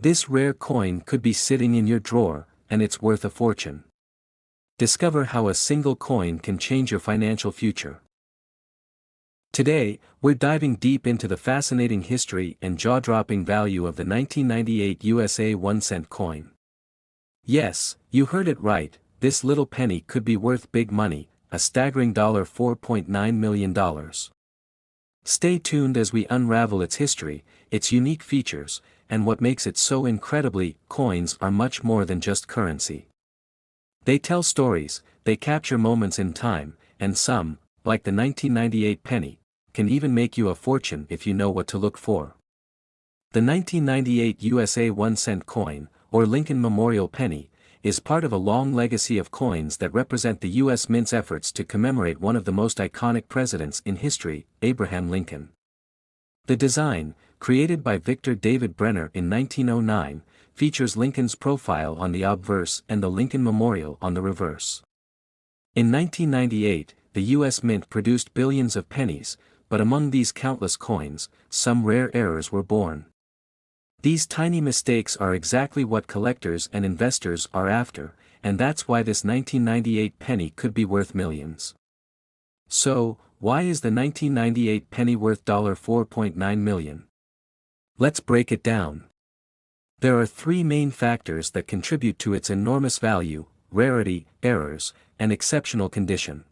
This rare coin could be sitting in your drawer, and it's worth a fortune. Discover how a single coin can change your financial future. Today, we're diving deep into the fascinating history and jaw-dropping value of the 1998 USA 1-cent coin. Yes, you heard it right, this little penny could be worth big money, a staggering $4.9 million. Stay tuned as we unravel its history, its unique features, and what makes it so incredibly. Coins are much more than just currency. They tell stories, they capture moments in time, and some, like the 1998 penny, can even make you a fortune if you know what to look for. The 1998 USA 1-cent coin, or Lincoln Memorial Penny, is part of a long legacy of coins that represent the U.S. Mint's efforts to commemorate one of the most iconic presidents in history, Abraham Lincoln. The design, created by Victor David Brenner in 1909, features Lincoln's profile on the obverse and the Lincoln Memorial on the reverse. In 1998, the U.S. Mint produced billions of pennies, but among these countless coins, some rare errors were born. These tiny mistakes are exactly what collectors and investors are after, and that's why this 1998 penny could be worth millions. So, why is the 1998 penny worth $4.9 million? Let's break it down. There are three main factors that contribute to its enormous value: rarity, errors, and exceptional condition.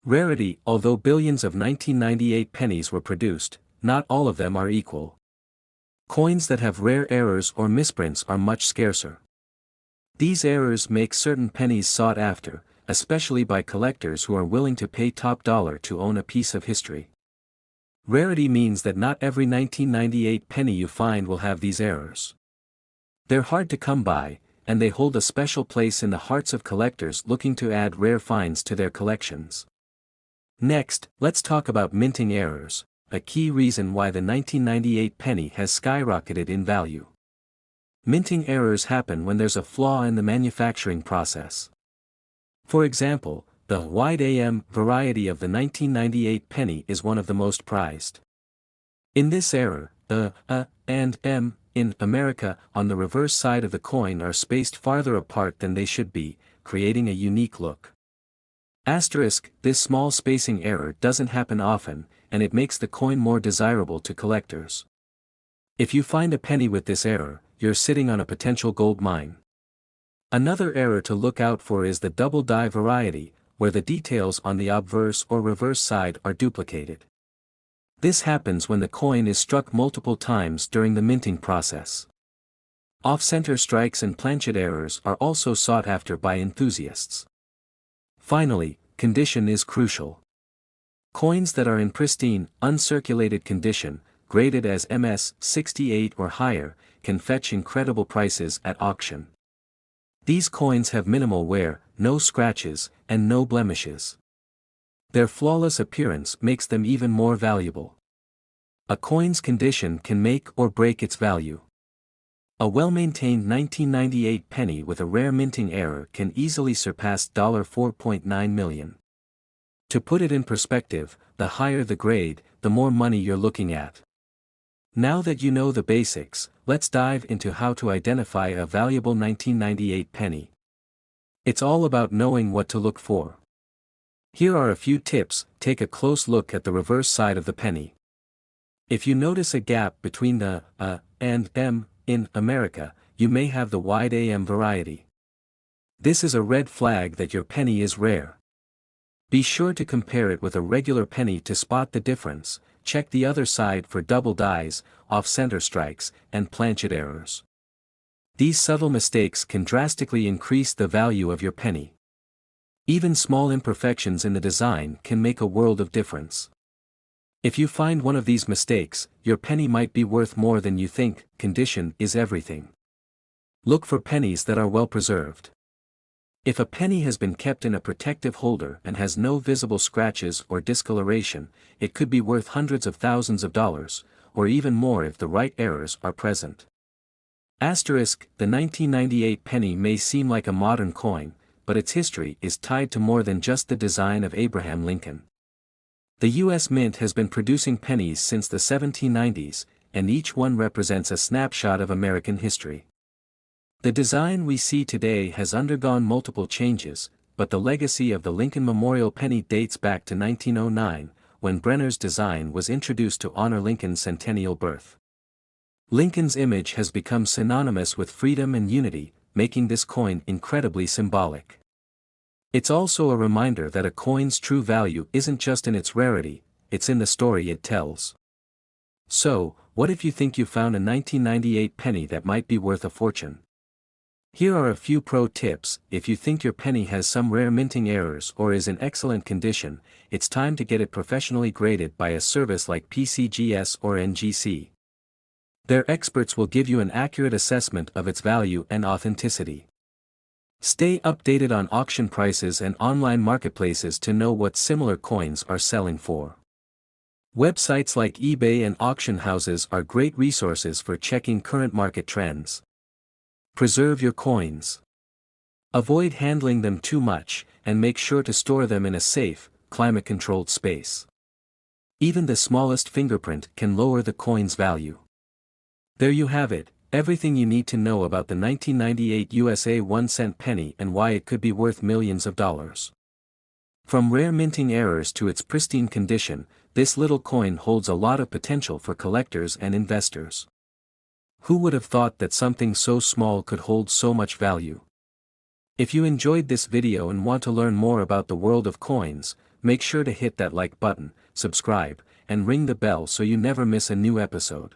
Rarity: although billions of 1998 pennies were produced, not all of them are equal. Coins that have rare errors or misprints are much scarcer. These errors make certain pennies sought after, especially by collectors who are willing to pay top dollar to own a piece of history. Rarity means that not every 1998 penny you find will have these errors. They're hard to come by, and they hold a special place in the hearts of collectors looking to add rare finds to their collections. Next, let's talk about minting errors, a key reason why the 1998 penny has skyrocketed in value. Minting errors happen when there's a flaw in the manufacturing process. For example, the wide AM variety of the 1998 penny is one of the most prized. In this error, the and M in America on the reverse side of the coin are spaced farther apart than they should be, creating a unique look. Asterisk: this small spacing error doesn't happen often, and it makes the coin more desirable to collectors. If you find a penny with this error, you're sitting on a potential gold mine. Another error to look out for is the double die variety, where the details on the obverse or reverse side are duplicated. This happens when the coin is struck multiple times during the minting process. Off-center strikes and planchet errors are also sought after by enthusiasts. Finally, condition is crucial. Coins that are in pristine, uncirculated condition, graded as MS 68 or higher, can fetch incredible prices at auction. These coins have minimal wear, no scratches, and no blemishes. Their flawless appearance makes them even more valuable. A coin's condition can make or break its value. A well-maintained 1998 penny with a rare minting error can easily surpass $4.9 million. To put it in perspective, the higher the grade, the more money you're looking at. Now that you know the basics, let's dive into how to identify a valuable 1998 penny. It's all about knowing what to look for. Here are a few tips. Take a close look at the reverse side of the penny. If you notice a gap between the and M in America, you may have the wide AM variety. This is a red flag that your penny is rare. Be sure to compare it with a regular penny to spot the difference. Check the other side for double dies, off-center strikes, and planchet errors. These subtle mistakes can drastically increase the value of your penny. Even small imperfections in the design can make a world of difference. If you find one of these mistakes, your penny might be worth more than you think. Condition is everything. Look for pennies that are well preserved. If a penny has been kept in a protective holder and has no visible scratches or discoloration, it could be worth hundreds of thousands of dollars, or even more if the right errors are present. Asterisk: the 1998 penny may seem like a modern coin, but its history is tied to more than just the design of Abraham Lincoln. The U.S. Mint has been producing pennies since the 1790s, and each one represents a snapshot of American history. The design we see today has undergone multiple changes, but the legacy of the Lincoln Memorial penny dates back to 1909, when Brenner's design was introduced to honor Lincoln's centennial birth. Lincoln's image has become synonymous with freedom and unity, making this coin incredibly symbolic. It's also a reminder that a coin's true value isn't just in its rarity, it's in the story it tells. So, what if you think you found a 1998 penny that might be worth a fortune? Here are a few pro tips. If you think your penny has some rare minting errors or is in excellent condition, it's time to get it professionally graded by a service like PCGS or NGC. Their experts will give you an accurate assessment of its value and authenticity. Stay updated on auction prices and online marketplaces to know what similar coins are selling for. Websites like eBay and auction houses are great resources for checking current market trends. Preserve your coins. Avoid handling them too much, and make sure to store them in a safe, climate-controlled space. Even the smallest fingerprint can lower the coin's value. There you have it, everything you need to know about the 1998 USA 1-cent penny and why it could be worth millions of dollars. From rare minting errors to its pristine condition, this little coin holds a lot of potential for collectors and investors. Who would have thought that something so small could hold so much value? If you enjoyed this video and want to learn more about the world of coins, make sure to hit that like button, subscribe, and ring the bell so you never miss a new episode.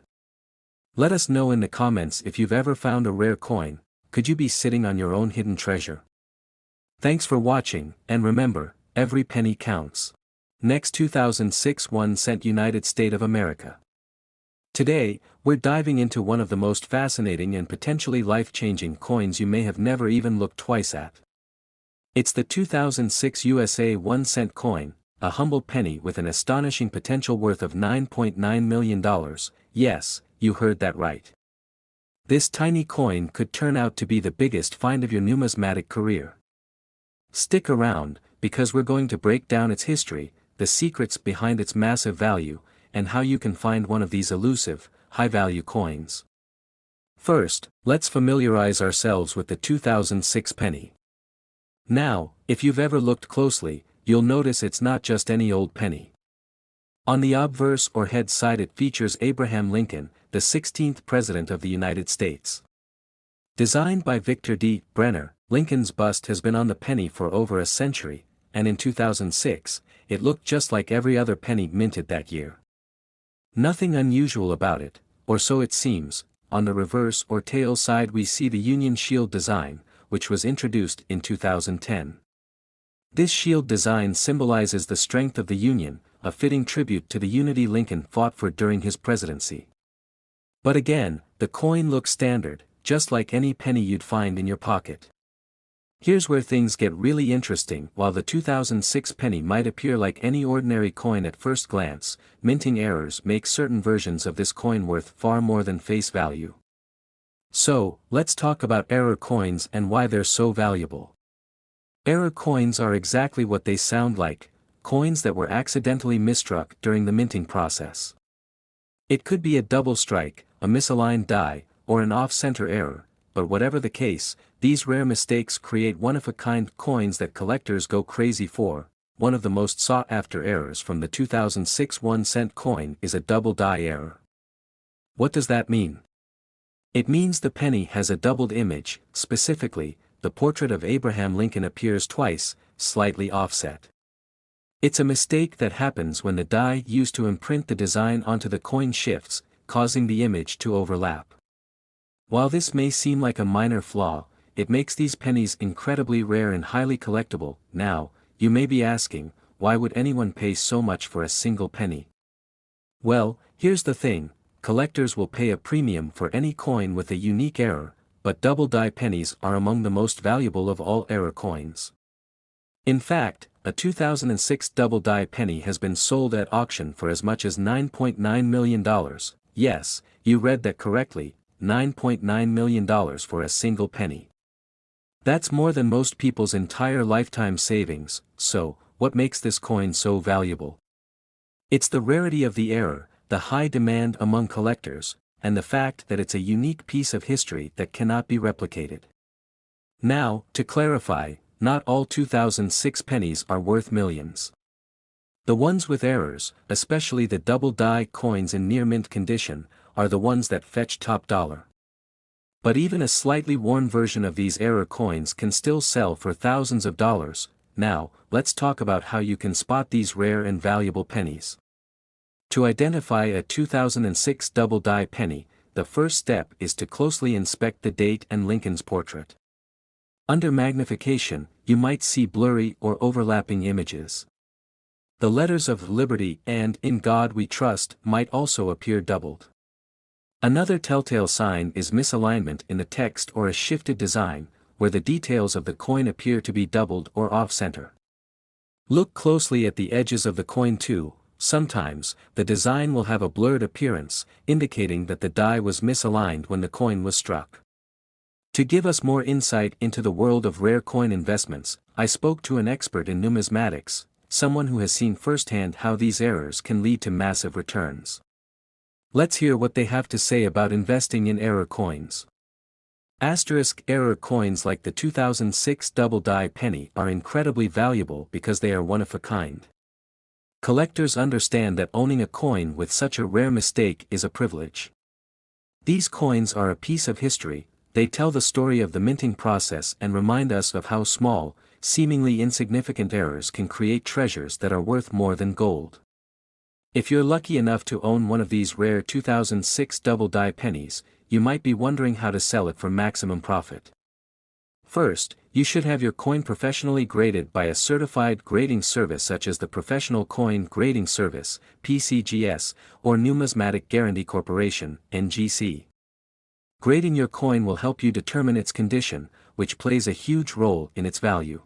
Let us know in the comments if you've ever found a rare coin. Could you be sitting on your own hidden treasure? Thanks for watching, and remember, every penny counts. Next 2006 1-cent United States of America. Today, we're diving into one of the most fascinating and potentially life-changing coins you may have never even looked twice at. It's the 2006 USA 1-cent coin, a humble penny with an astonishing potential worth of $9.9 million. Yes, you heard that right. This tiny coin could turn out to be the biggest find of your numismatic career. Stick around, because we're going to break down its history, the secrets behind its massive value, and how you can find one of these elusive, high-value coins. First, let's familiarize ourselves with the 2006 penny. Now, if you've ever looked closely, you'll notice it's not just any old penny. On the obverse or head side it features Abraham Lincoln, the 16th President of the United States. Designed by Victor D. Brenner, Lincoln's bust has been on the penny for over a century, and in 2006, it looked just like every other penny minted that year. Nothing unusual about it, or so it seems. On the reverse or tail side we see the Union Shield design, which was introduced in 2010. This shield design symbolizes the strength of the Union, a fitting tribute to the unity Lincoln fought for during his presidency. But again, the coin looks standard, just like any penny you'd find in your pocket. Here's where things get really interesting. While the 2006 penny might appear like any ordinary coin at first glance, minting errors make certain versions of this coin worth far more than face value. So, let's talk about error coins and why they're so valuable. Error coins are exactly what they sound like, coins that were accidentally misstruck during the minting process. It could be a double strike, a misaligned die, or an off-center error, but whatever the case, these rare mistakes create one-of-a-kind coins that collectors go crazy for. One of the most sought-after errors from the 2006 1-cent coin is a double die error. What does that mean? It means the penny has a doubled image, specifically, the portrait of Abraham Lincoln appears twice, slightly offset. It's a mistake that happens when the die used to imprint the design onto the coin shifts, causing the image to overlap. While this may seem like a minor flaw, it makes these pennies incredibly rare and highly collectible. Now, you may be asking, why would anyone pay so much for a single penny? Well, here's the thing, collectors will pay a premium for any coin with a unique error, but double die pennies are among the most valuable of all error coins. In fact, a 2006 double die penny has been sold at auction for as much as $9.9 million. Yes, you read that correctly, $9.9 million for a single penny. That's more than most people's entire lifetime savings. So, what makes this coin so valuable? It's the rarity of the error. the high demand among collectors, and the fact that it's a unique piece of history that cannot be replicated. Now, to clarify, not all 2006 pennies are worth millions. The ones with errors, especially the double die coins in near mint condition, are the ones that fetch top dollar. But even a slightly worn version of these error coins can still sell for thousands of dollars. Now, let's talk about how you can spot these rare and valuable pennies. To identify a 2006 double die penny, the first step is to closely inspect the date and Lincoln's portrait. Under magnification, you might see blurry or overlapping images. The letters of Liberty and In God We Trust might also appear doubled. Another telltale sign is misalignment in the text or a shifted design, where the details of the coin appear to be doubled or off-center. Look closely at the edges of the coin too. Sometimes, the design will have a blurred appearance, indicating that the die was misaligned when the coin was struck. To give us more insight into the world of rare coin investments, I spoke to an expert in numismatics, someone who has seen firsthand how these errors can lead to massive returns. Let's hear what they have to say about investing in error coins. Error coins like the 2006 double die penny are incredibly valuable because they are one of a kind. Collectors understand that owning a coin with such a rare mistake is a privilege. These coins are a piece of history. They tell the story of the minting process and remind us of how small, seemingly insignificant errors can create treasures that are worth more than gold. If you're lucky enough to own one of these rare 2006 double die pennies, you might be wondering how to sell it for maximum profit. First, you should have your coin professionally graded by a certified grading service such as the Professional Coin Grading Service, PCGS, or Numismatic Guarantee Corporation, NGC. Grading your coin will help you determine its condition, which plays a huge role in its value.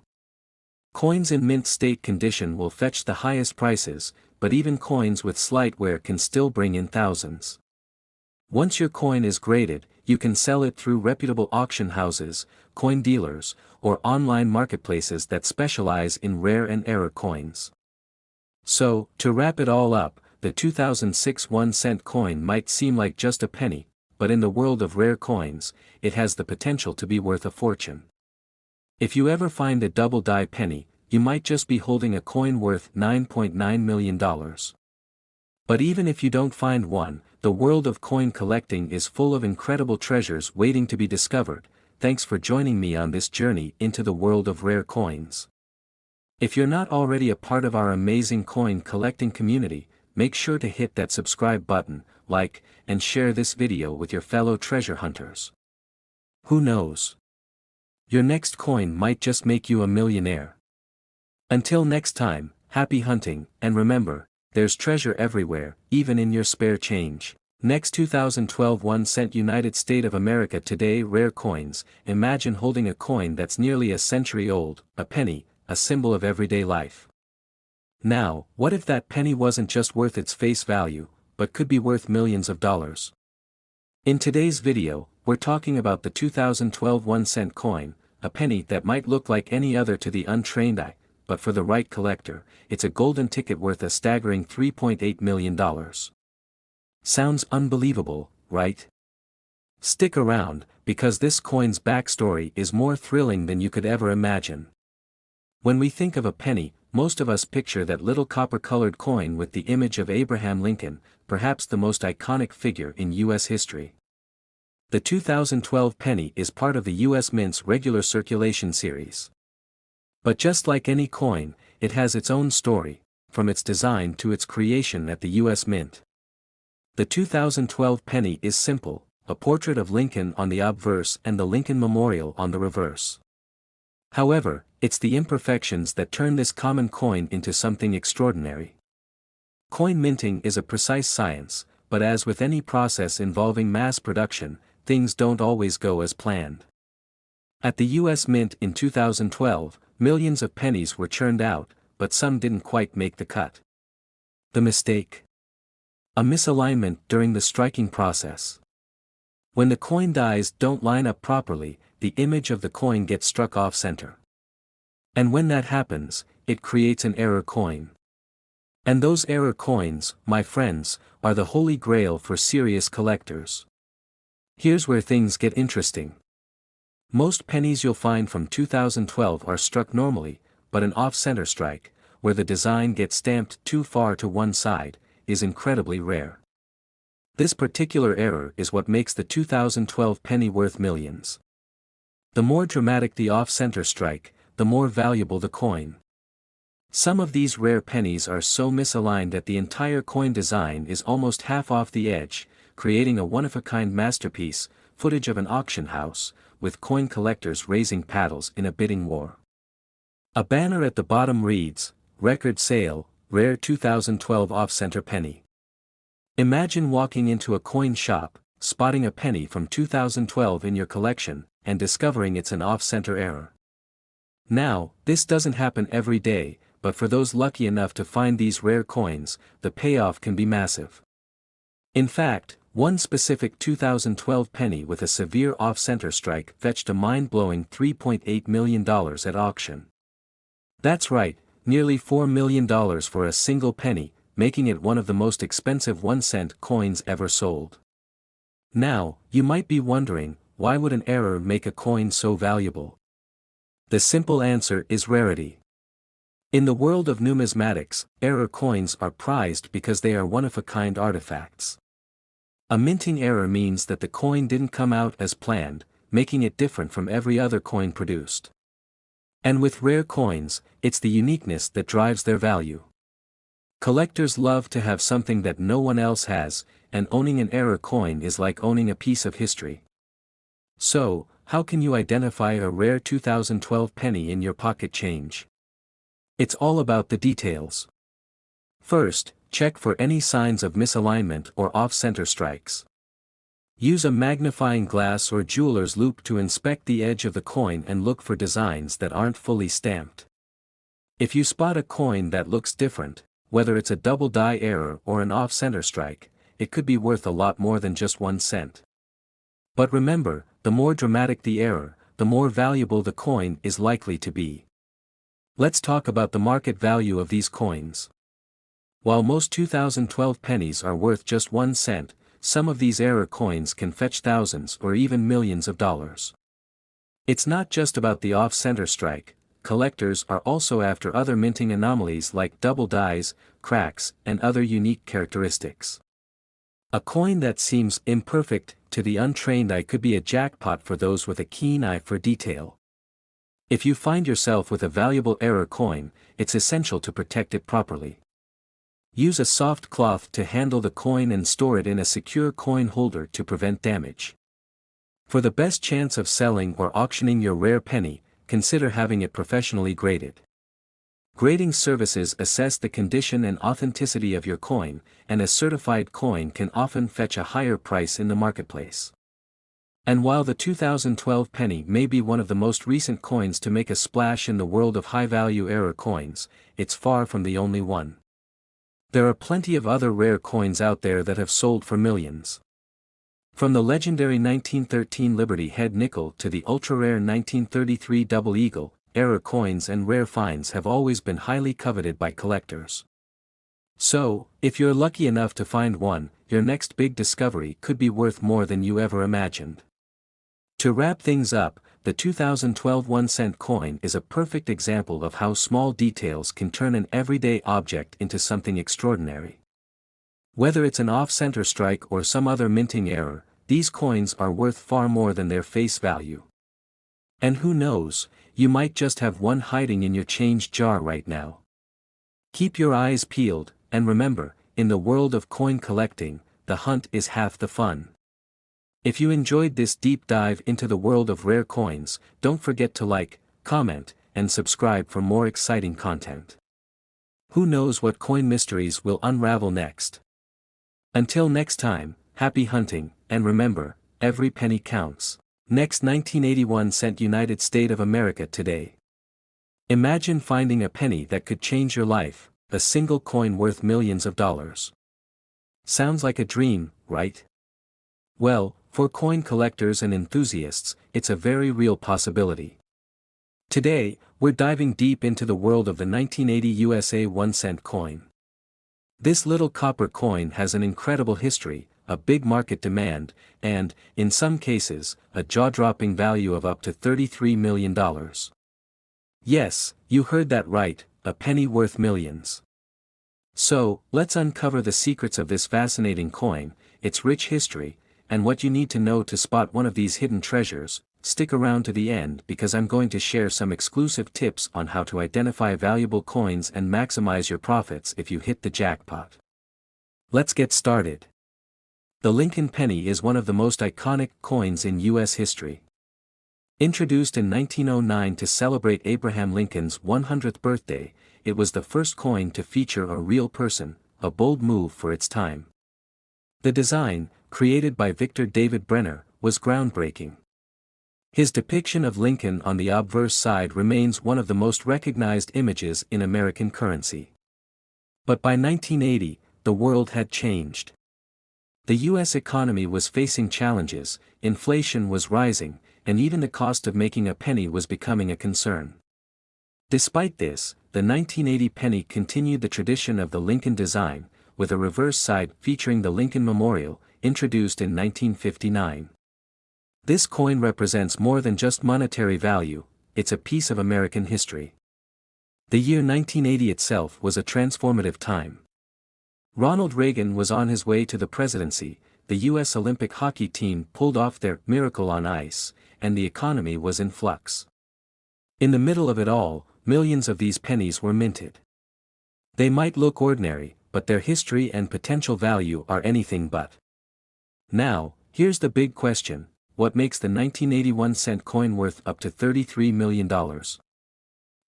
Coins in mint state condition will fetch the highest prices, but even coins with slight wear can still bring in thousands. Once your coin is graded, you can sell it through reputable auction houses, coin dealers, or online marketplaces that specialize in rare and error coins. So, to wrap it all up, the 2006 1-cent coin might seem like just a penny, but in the world of rare coins, it has the potential to be worth a fortune. If you ever find a double die penny, you might just be holding a coin worth $9.9 million. But even if you don't find one, the world of coin collecting is full of incredible treasures waiting to be discovered. Thanks for joining me on this journey into the world of rare coins. If you're not already a part of our amazing coin collecting community, make sure to hit that subscribe button, like, and share this video with your fellow treasure hunters. Who knows? Your next coin might just make you a millionaire. Until next time, happy hunting, and remember, there's treasure everywhere, even in your spare change. Next 2012 1-cent United States of America today rare coins. Imagine holding a coin that's nearly a century old, a penny, a symbol of everyday life. Now, what if that penny wasn't just worth its face value, but could be worth millions of dollars? In today's video, we're talking about the 2012 1-cent coin, a penny that might look like any other to the untrained eye, but for the right collector, it's a golden ticket worth a staggering $3.8 million. Sounds unbelievable, right? Stick around, because this coin's backstory is more thrilling than you could ever imagine. When we think of a penny, most of us picture that little copper-colored coin with the image of Abraham Lincoln, perhaps the most iconic figure in U.S. history. The 2012 penny is part of the U.S. Mint's regular circulation series. But just like any coin, it has its own story, from its design to its creation at the U.S. Mint. The 2012 penny is simple, a portrait of Lincoln on the obverse and the Lincoln Memorial on the reverse. However, it's the imperfections that turn this common coin into something extraordinary. Coin minting is a precise science, but as with any process involving mass production, things don't always go as planned. At the U.S. Mint in 2012, millions of pennies were churned out, but some didn't quite make the cut. The mistake? A misalignment during the striking process. When the coin dies don't line up properly, the image of the coin gets struck off center. And when that happens, it creates an error coin. And those error coins, my friends, are the holy grail for serious collectors. Here's where things get interesting. Most pennies you'll find from 2012 are struck normally, but an off-center strike, where the design gets stamped too far to one side, is incredibly rare. This particular error is what makes the 2012 penny worth millions. The more dramatic the off-center strike, the more valuable the coin. Some of these rare pennies are so misaligned that the entire coin design is almost half off the edge, creating a one-of-a-kind masterpiece, footage of an auction house, with coin collectors raising paddles in a bidding war. A banner at the bottom reads, "Record sale, rare 2012 off-center penny." Imagine walking into a coin shop, spotting a penny from 2012 in your collection, and discovering it's an off-center error. Now, this doesn't happen every day, but for those lucky enough to find these rare coins, the payoff can be massive. In fact, one specific 2012 penny with a severe off-center strike fetched a mind-blowing $3.8 million at auction. That's right, nearly $4 million for a single penny, making it one of the most expensive 1-cent coins ever sold. Now, you might be wondering, why would an error make a coin so valuable? The simple answer is rarity. In the world of numismatics, error coins are prized because they are one-of-a-kind artifacts. A minting error means that the coin didn't come out as planned, making it different from every other coin produced. And with rare coins, it's the uniqueness that drives their value. Collectors love to have something that no one else has, and owning an error coin is like owning a piece of history. So, how can you identify a rare 2012 penny in your pocket change? It's all about the details. First, check for any signs of misalignment or off-center strikes. Use a magnifying glass or jeweler's loupe to inspect the edge of the coin and look for designs that aren't fully stamped. If you spot a coin that looks different, whether it's a double die error or an off-center strike, it could be worth a lot more than just 1 cent. But remember, the more dramatic the error, the more valuable the coin is likely to be. Let's talk about the market value of these coins. While most 2012 pennies are worth just 1 cent, some of these error coins can fetch thousands or even millions of dollars. It's not just about the off-center strike, collectors are also after other minting anomalies like double dies, cracks, and other unique characteristics. A coin that seems imperfect to the untrained eye could be a jackpot for those with a keen eye for detail. If you find yourself with a valuable error coin, it's essential to protect it properly. Use a soft cloth to handle the coin and store it in a secure coin holder to prevent damage. For the best chance of selling or auctioning your rare penny, consider having it professionally graded. Grading services assess the condition and authenticity of your coin, and a certified coin can often fetch a higher price in the marketplace. And while the 2012 penny may be one of the most recent coins to make a splash in the world of high-value error coins, it's far from the only one. There are plenty of other rare coins out there that have sold for millions. From the legendary 1913 Liberty Head nickel to the ultra-rare 1933 Double Eagle, error coins and rare finds have always been highly coveted by collectors. So, if you're lucky enough to find one, your next big discovery could be worth more than you ever imagined. To wrap things up, the 2012 1-cent coin is a perfect example of how small details can turn an everyday object into something extraordinary. Whether it's an off-center strike or some other minting error, these coins are worth far more than their face value. And who knows, you might just have one hiding in your change jar right now. Keep your eyes peeled, and remember, in the world of coin collecting, the hunt is half the fun. If you enjoyed this deep dive into the world of rare coins, don't forget to like, comment, and subscribe for more exciting content. Who knows what coin mysteries will unravel next? Until next time, happy hunting, and remember, every penny counts. Next 1981 cent United States of America today. Imagine finding a penny that could change your life, a single coin worth millions of dollars. Sounds like a dream, right? Well, for coin collectors and enthusiasts, it's a very real possibility. Today, we're diving deep into the world of the 1980 USA 1-cent coin. This little copper coin has an incredible history, a big market demand, and, in some cases, a jaw-dropping value of up to $33 million. Yes, you heard that right, a penny worth millions. So, let's uncover the secrets of this fascinating coin, its rich history, and what you need to know to spot one of these hidden treasures. Stick around to the end because I'm going to share some exclusive tips on how to identify valuable coins and maximize your profits if you hit the jackpot. Let's get started. The Lincoln penny is one of the most iconic coins in U.S. history. Introduced in 1909 to celebrate Abraham Lincoln's 100th birthday, it was the first coin to feature a real person, a bold move for its time. The design, created by Victor David Brenner, was groundbreaking. His depiction of Lincoln on the obverse side remains one of the most recognized images in American currency. But by 1980, the world had changed. The U.S. economy was facing challenges, inflation was rising, and even the cost of making a penny was becoming a concern. Despite this, the 1980 penny continued the tradition of the Lincoln design, with a reverse side featuring the Lincoln Memorial, introduced in 1959. This coin represents more than just monetary value, it's a piece of American history. The year 1980 itself was a transformative time. Ronald Reagan was on his way to the presidency, the U.S. Olympic hockey team pulled off their "miracle on ice," and the economy was in flux. In the middle of it all, millions of these pennies were minted. They might look ordinary, but their history and potential value are anything but. Now, here's the big question: what makes the 1981 cent coin worth up to $33 million?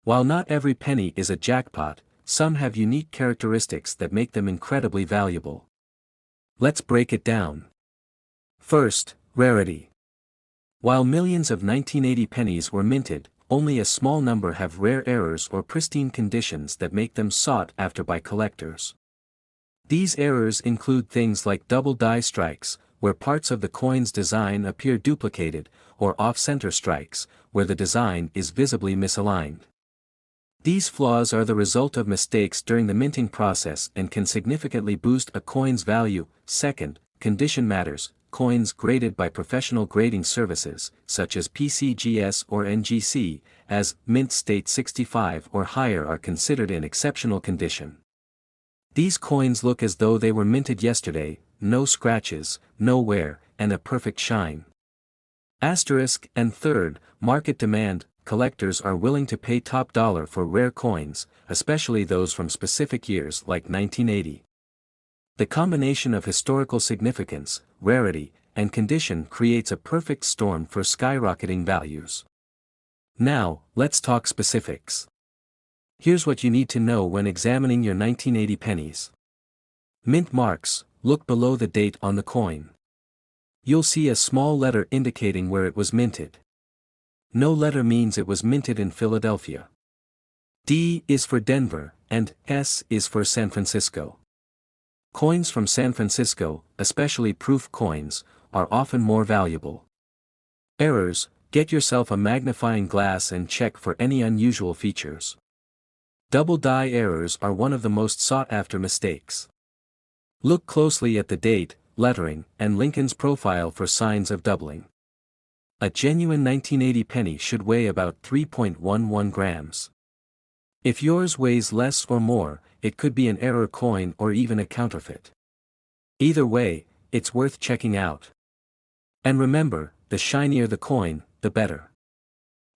While not every penny is a jackpot, some have unique characteristics that make them incredibly valuable. Let's break it down. First, rarity. While millions of 1980 pennies were minted, only a small number have rare errors or pristine conditions that make them sought after by collectors. These errors include things like double die strikes, where parts of the coin's design appear duplicated, or off-center strikes, where the design is visibly misaligned. These flaws are the result of mistakes during the minting process and can significantly boost a coin's value. Second, condition matters. Coins graded by professional grading services, such as PCGS or NGC, as mint state 65 or higher are considered in exceptional condition. These coins look as though they were minted yesterday, no scratches, no wear, and a perfect shine. Asterisk. And third, market demand. Collectors are willing to pay top dollar for rare coins, especially those from specific years like 1980. The combination of historical significance, rarity, and condition creates a perfect storm for skyrocketing values. Now, let's talk specifics. Here's what you need to know when examining your 1980 pennies. Mint marks. Look below the date on the coin. You'll see a small letter indicating where it was minted. No letter means it was minted in Philadelphia. D is for Denver, and S is for San Francisco. Coins from San Francisco, especially proof coins, are often more valuable. Errors. Get yourself a magnifying glass and check for any unusual features. Double die errors are one of the most sought-after mistakes. Look closely at the date, lettering, and Lincoln's profile for signs of doubling. A genuine 1980 penny should weigh about 3.11 grams. If yours weighs less or more, it could be an error coin or even a counterfeit. Either way, it's worth checking out. And remember, the shinier the coin, the better.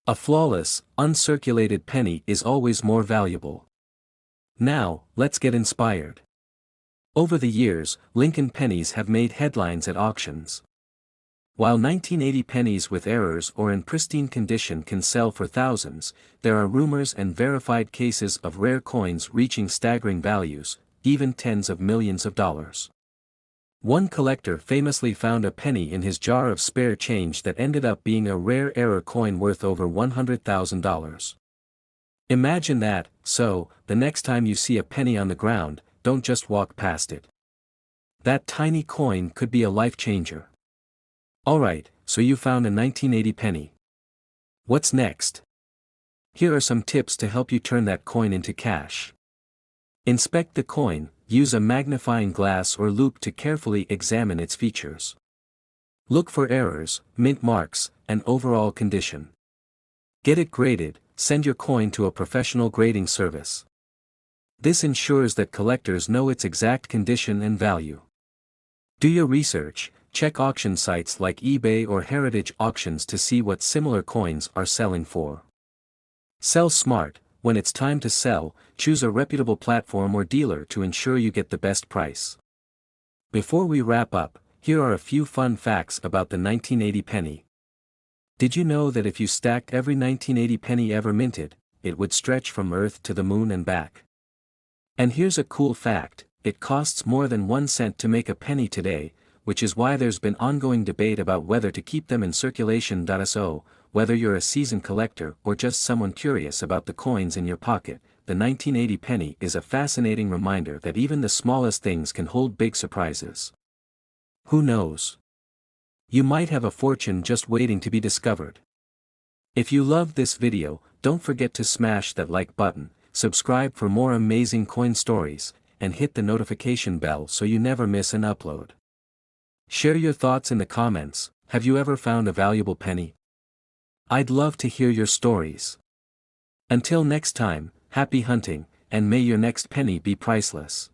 A flawless, uncirculated penny is always more valuable. Now, let's get inspired. Over the years, Lincoln pennies have made headlines at auctions. While 1980 pennies with errors or in pristine condition can sell for thousands, there are rumors and verified cases of rare coins reaching staggering values, even tens of millions of dollars. One collector famously found a penny in his jar of spare change that ended up being a rare error coin worth over $100,000. Imagine that. So, the next time you see a penny on the ground, don't just walk past it. That tiny coin could be a life changer. Alright, so you found a 1980 penny. What's next? Here are some tips to help you turn that coin into cash. Inspect the coin. use a magnifying glass or loupe to carefully examine its features. Look for errors, mint marks, and overall condition. Get it graded, send your coin to a professional grading service. This ensures that collectors know its exact condition and value. Do your research, check auction sites like eBay or Heritage Auctions to see what similar coins are selling for. Sell smart. When it's time to sell, choose a reputable platform or dealer to ensure you get the best price. Before we wrap up, here are a few fun facts about the 1980 penny. Did you know that if you stacked every 1980 penny ever minted, it would stretch from Earth to the moon and back? And here's a cool fact, it costs more than 1 cent to make a penny today, which is why there's been ongoing debate about whether to keep them in circulation. So, whether you're a seasoned collector or just someone curious about the coins in your pocket, the 1980 penny is a fascinating reminder that even the smallest things can hold big surprises. Who knows? You might have a fortune just waiting to be discovered. If you loved this video, don't forget to smash that like button, subscribe for more amazing coin stories, and hit the notification bell so you never miss an upload. Share your thoughts in the comments. Have you ever found a valuable penny? I'd love to hear your stories. Until next time, happy hunting, and may your next penny be priceless.